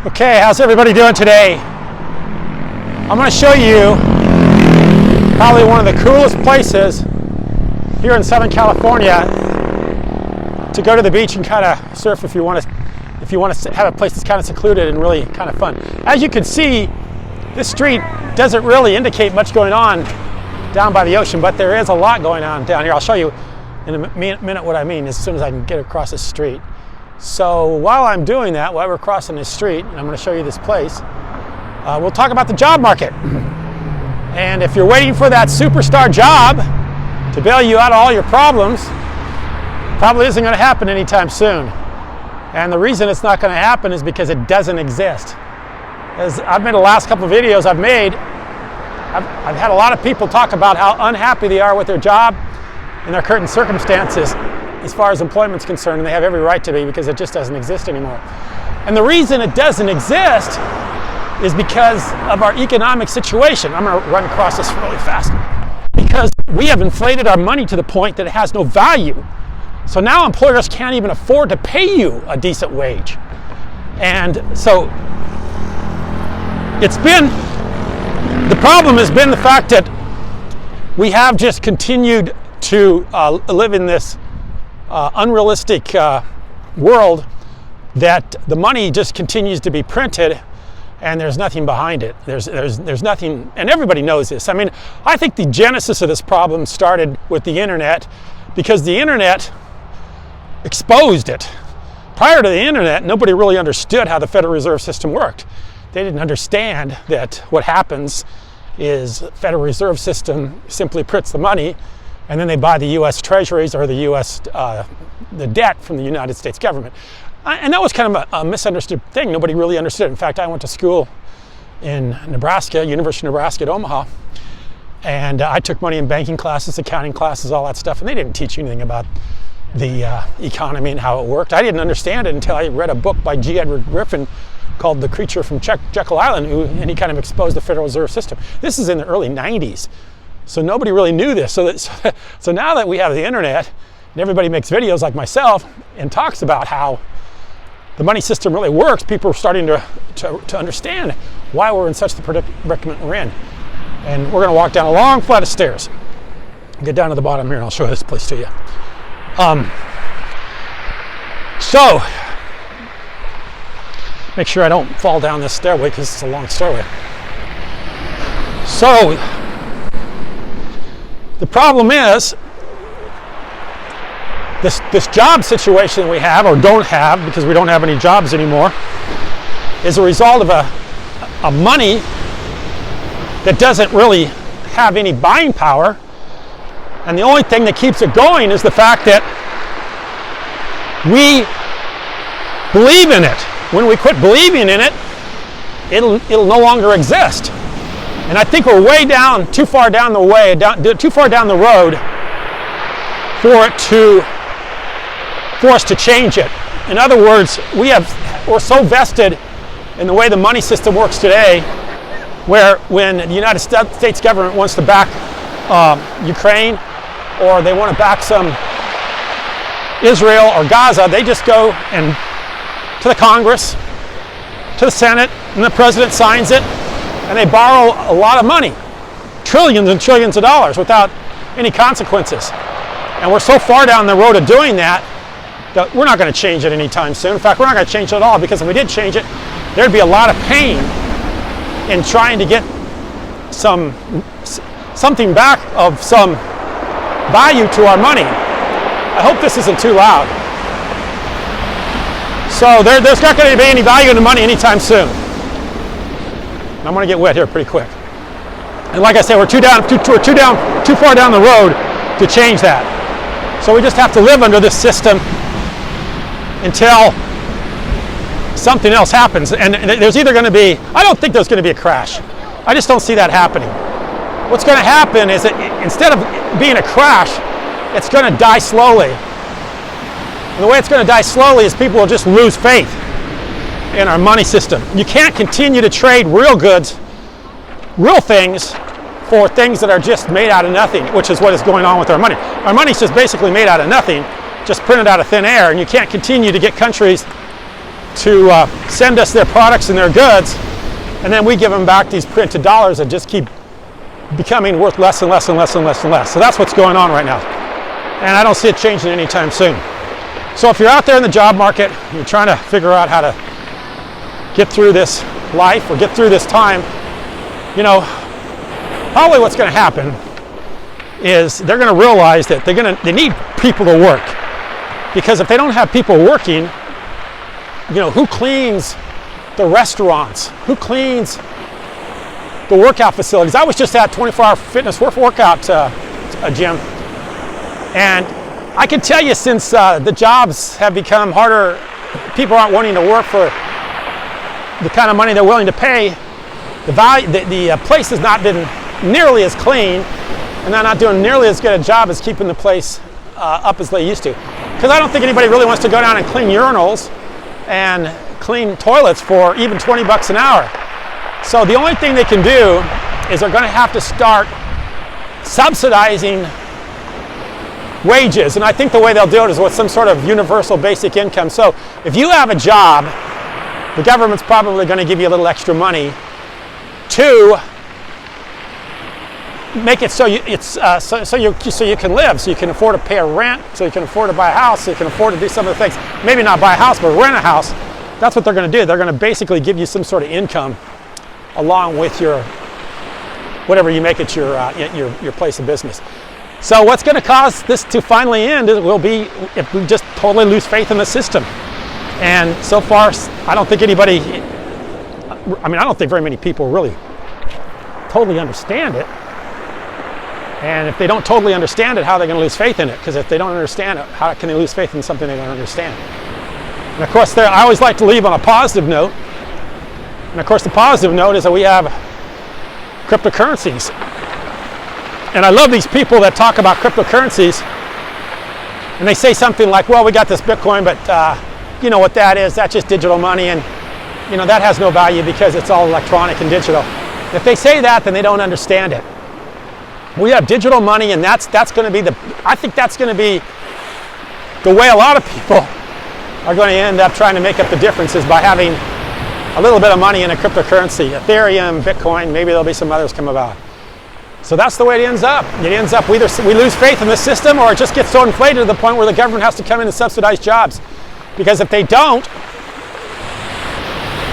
Okay, how's everybody doing today? I'm going to show you probably one of the coolest places here in Southern California to go to the beach and kind of surf if you want to have a place that's kind of secluded and really kind of fun. As you can see, this street doesn't really indicate much going on down by the ocean, but there is a lot going on down here. I'll show you in a minute what I mean as soon as I can get across the street. So while I'm doing that, while we're crossing this street, and I'm going to show you this place, we'll talk about the job market. And if you're waiting for that superstar job to bail you out of all your problems, probably isn't going to happen anytime soon. And the reason it's not going to happen is because it doesn't exist. As I've made the last couple of videos I've had a lot of people talk about how unhappy they are with their job and their current circumstances as far as employment's concerned, and they have every right to be because it just doesn't exist anymore. And the reason it doesn't exist is because of our economic situation. I'm going to run across this really fast. Because we have inflated our money to the point that it has no value. So now employers can't even afford to pay you a decent wage. And so the problem has been the fact that we have just continued to live in this unrealistic world that the money just continues to be printed and there's nothing behind it. There's nothing, and everybody knows this. I mean, I think the genesis of this problem started with the internet because the internet exposed it. Prior to the internet, nobody really understood how the Federal Reserve System worked. They didn't understand that what happens is the Federal Reserve System simply prints the money and then they buy the U.S. treasuries or the debt from the United States government. And that was kind of a misunderstood thing. Nobody really understood. In fact, I went to school in Nebraska, University of Nebraska at Omaha, and I took money in banking classes, accounting classes, all that stuff, and they didn't teach you anything about the economy and how it worked. I didn't understand it until I read a book by G. Edward Griffin called The Creature from Jekyll Island, and he kind of exposed the Federal Reserve System. This is in the early 90s. So nobody really knew this. So now that we have the internet and everybody makes videos like myself and talks about how the money system really works, people are starting to understand why we're in such the predicament we're in. And we're going to walk down a long flight of stairs. Get down to the bottom here and I'll show this place to you. So make sure I don't fall down this stairway because it's a long stairway. So the problem is this job situation that we have or don't have, because we don't have any jobs anymore, is a result of a money that doesn't really have any buying power. And the only thing that keeps it going is the fact that we believe in it. When we quit believing in it, it'll no longer exist. And I think we're way down, too far down the road for us to change it. In other words, we're so vested in the way the money system works today, where when the United States government wants to back Ukraine, or they want to back some Israel or Gaza, they just go to the Congress, to the Senate, and the president signs it, and they borrow a lot of money, trillions and trillions of dollars without any consequences. And we're so far down the road of doing that we're not going to change it anytime soon. In fact, we're not going to change it at all, because if we did change it, there'd be a lot of pain in trying to get something back of some value to our money. I hope this isn't too loud. So there's not going to be any value in the money anytime soon. I'm going to get wet here pretty quick. And like I said, we're too far down the road to change that. So we just have to live under this system until something else happens. And there's either going to be, I don't think there's going to be a crash. I just don't see that happening. What's going to happen is that instead of being a crash, it's going to die slowly. And the way it's going to die slowly is people will just lose faith in our money system. You can't continue to trade real goods, real things, for things that are just made out of nothing, which is what is going on with our money. Our money is just basically made out of nothing, just printed out of thin air, and you can't continue to get countries to send us their products and their goods, and then we give them back these printed dollars that just keep becoming worth less and less and less and less and less. So that's what's going on right now. And I don't see it changing anytime soon. So if you're out there in the job market, you're trying to figure out how to get through this life or get through this time, you know, probably what's going to happen is they're going to realize that they need people to work. Because if they don't have people working, you know, who cleans the restaurants? Who cleans the workout facilities? I was just at 24-hour fitness workout gym, and I can tell you, since the jobs have become harder, people aren't wanting to work for the kind of money they're willing to pay. The place has not been nearly as clean, and they're not doing nearly as good a job as keeping the place up as they used to. Because I don't think anybody really wants to go down and clean urinals and clean toilets for even 20 bucks an hour. So the only thing they can do is they're going to have to start subsidizing wages. And I think the way they'll do it is with some sort of universal basic income. So if you have a job, the government's probably going to give you a little extra money to make it so you can live, so you can afford to pay a rent, so you can afford to buy a house, so you can afford to do some of the things. Maybe not buy a house, but rent a house. That's what they're going to do. They're going to basically give you some sort of income along with your whatever you make at your place of business. So what's going to cause this to finally end will be if we just totally lose faith in the system. And so far, I don't think very many people really totally understand it. And if they don't totally understand it, how are they going to lose faith in it? Because if they don't understand it, how can they lose faith in something they don't understand? And of course, I always like to leave on a positive note. And of course, the positive note is that we have cryptocurrencies. And I love these people that talk about cryptocurrencies. And they say something like, well, we got this Bitcoin, but you know what that is? That's just digital money. And you know, that has no value because it's all electronic and digital. If they say that, then they don't understand it. We have digital money, and that's going to be I think that's going to be the way a lot of people are going to end up trying to make up the differences by having a little bit of money in a cryptocurrency. Ethereum, Bitcoin, maybe there'll be some others come about. So that's the way it ends up. It ends up either we lose faith in the system, or it just gets so inflated to the point where the government has to come in and subsidize jobs. Because if they don't,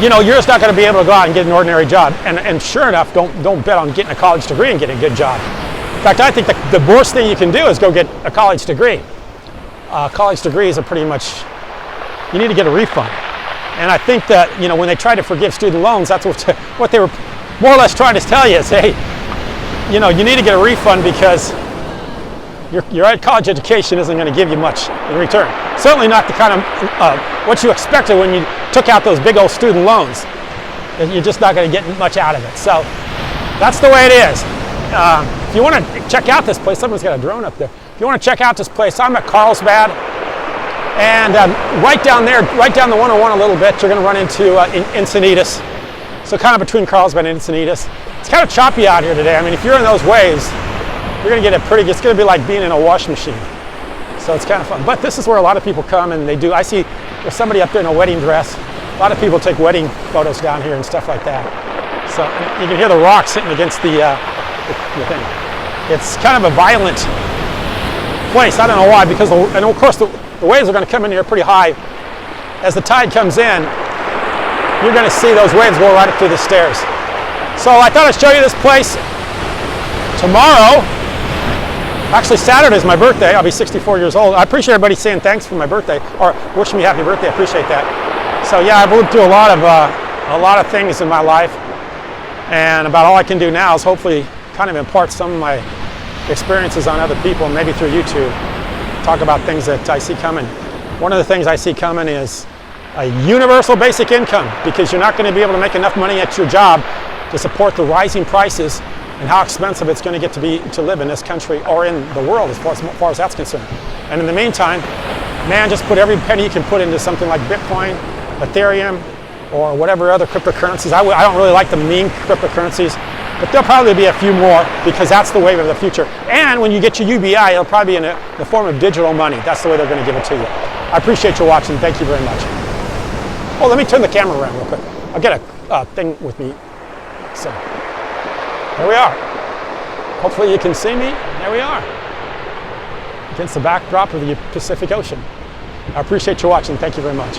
you know, you're just not going to be able to go out and get an ordinary job. And sure enough, don't bet on getting a college degree and getting a good job. In fact, I think the worst thing you can do is go get a college degree. College degrees are pretty much, you need to get a refund. And I think that, you know, when they try to forgive student loans, that's what they were more or less trying to tell you is, hey, you know, you need to get a refund because your college education isn't going to give you much in return. Certainly not the kind of what you expected when you took out those big old student loans. You're just not going to get much out of it. So that's the way it is. If you want to check out this place, someone's got a drone up there. If you want to check out this place, I'm at Carlsbad. And right down there, right down the 101 a little bit, you're going to run into Encinitas. So kind of between Carlsbad and Encinitas. It's kind of choppy out here today. I mean, if you're in those waves, you're going to get it's going to be like being in a washing machine. So it's kind of fun. But this is where a lot of people come and I see there's somebody up there in a wedding dress. A lot of people take wedding photos down here and stuff like that. So you can hear the rocks hitting against the thing. It's kind of a violent place. I don't know why, because and of course the waves are going to come in here pretty high. As the tide comes in, you're going to see those waves go right up through the stairs. So I thought I'd show you this place. Tomorrow, actually Saturday is my birthday. I'll be 64 years old. I appreciate everybody saying thanks for my birthday or wishing me happy birthday. I appreciate that. So yeah, I've lived through a lot of things in my life, and about all I can do now is hopefully kind of impart some of my experiences on other people, maybe through YouTube. Talk about things that I see coming. One of the things I see coming is a universal basic income, because you're not going to be able to make enough money at your job to support the rising prices and how expensive it's going to get to live in this country or in the world as far as that's concerned. And in the meantime, man, just put every penny you can put into something like Bitcoin, Ethereum, or whatever other cryptocurrencies. I don't really like the meme cryptocurrencies, but there'll probably be a few more, because that's the wave of the future. And when you get your UBI, it'll probably be in the form of digital money. That's the way they're going to give it to you. I appreciate you watching. Thank you very much. Oh, let me turn the camera around real quick. I'll get a thing with me. So, there we are. Hopefully you can see me. There we are. Against the backdrop of the Pacific Ocean. I appreciate you watching. Thank you very much.